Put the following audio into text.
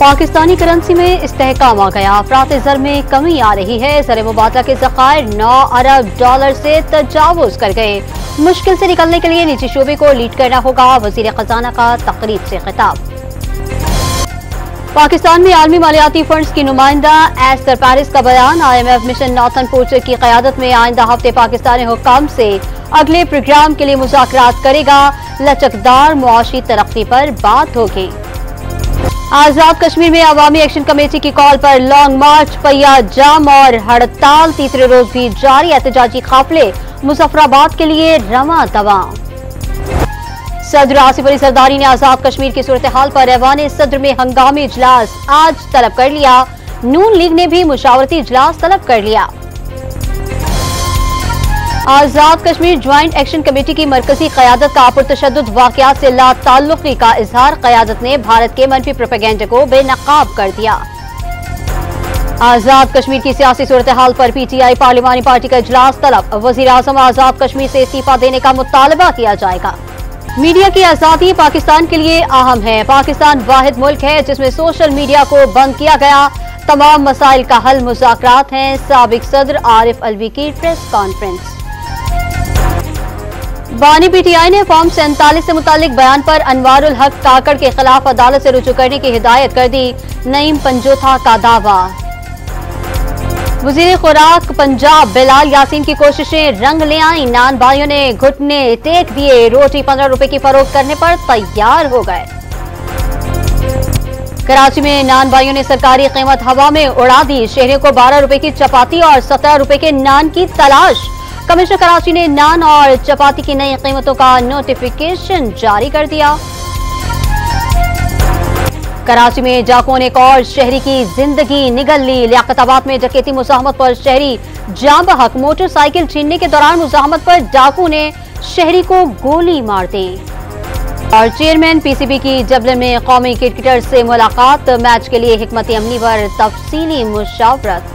Pakistani currency में इस्तेहकाम आ गया। अफरात ज़र में कमी आ रही है। ज़र मुबादला के ज़खायर 9 अरब डॉलर से तजावुज कर गए। मुश्किल से निकलने के लिए निजी शोबे को लीड करना होगा। वजीर खजाना का तकरीब से खिताब। पाकिस्तान में आलमी मालियाती फंड्स की नुमाइंदा एस्तर पेरिस का बयान। IMF मिशन नॉर्थन पोर्टर की क़यादत में आइंदा हफ्ते पाकिस्तानी हुक्काम से अगले प्रोग्राम के लिए मुज़ाकरात करेगा। लचकदार मुआशी तरक्की पर बात होगी। आजाद कश्मीर में अवामी एक्शन कमेटी की कॉल पर लॉन्ग मार्च, पहिया जाम और हड़ताल तीसरे रोज भी जारी। एहतजाजी काफिले मुजफ्फराबाद के लिए रवां दवा। सदर आसिफ अली जरदारी ने आजाद कश्मीर की सूरत हाल पर ऐवान सदर में हंगामी इजलास आज तलब कर लिया। नून लीग ने भी मुशावरती इजलास तलब कर लिया। आजाद कश्मीर ज्वाइंट एक्शन कमेटी की मरकजी क़यादत का पुरतशद्दुद वाक़यात से लाताल्लुक़ी का इजहार। क़यादत ने भारत के मनफी प्रोपेगेंडा को बेनकाब कर दिया। आजाद कश्मीर की सियासी सूरत हाल पर PTI पार्लिमानी पार्टी का इजलास तलब। वज़ीर आज़म आजाद कश्मीर से इस्तीफा देने का मुतालबा किया जाएगा। मीडिया की आज़ादी पाकिस्तान के लिए अहम है। पाकिस्तान वाहिद मुल्क है जिसमें सोशल मीडिया को बंद किया गया। तमाम मसाइल का हल मुज़ाकरात हैं। साबिक सदर आरिफ अलवी की प्रेस कॉन्फ्रेंस। बानी PTI ने फॉर्म 47 से मुतालिक बयान पर अनवारुल हक काकड़ के खिलाफ अदालत से रुजू करने की हिदायत कर दी। नईम पंजोथा का दावा। वजीर खुराक पंजाब बिलाल यासीन की कोशिशें रंग ले आई। नान भाइयों ने घुटने टेक दिए। रोटी 15 रुपए की फरोख्त करने पर तैयार हो गए। कराची में नान भाइयों ने सरकारी कीमत हवा में उड़ा दी। शहरियों को 12 रुपए की चपाती और 17 रुपए के नान की तलाश। कमिश्नर कराची ने नान और चपाती की नई कीमतों का नोटिफिकेशन जारी कर दिया। कराची में डाकुओं ने एक और शहरी की जिंदगी निगल ली। लियाकताबाद में डकैती मुज़ाहमत पर शहरी जाँ बहक। मोटरसाइकिल छीनने के दौरान मुज़ाहमत पर डाकू ने शहरी को गोली मार दी। और चेयरमैन PCB की डबलिन में कौमी क्रिकेटर से मुलाकात। मैच के लिए हिकमत अमली पर तफसीली मुशावरत।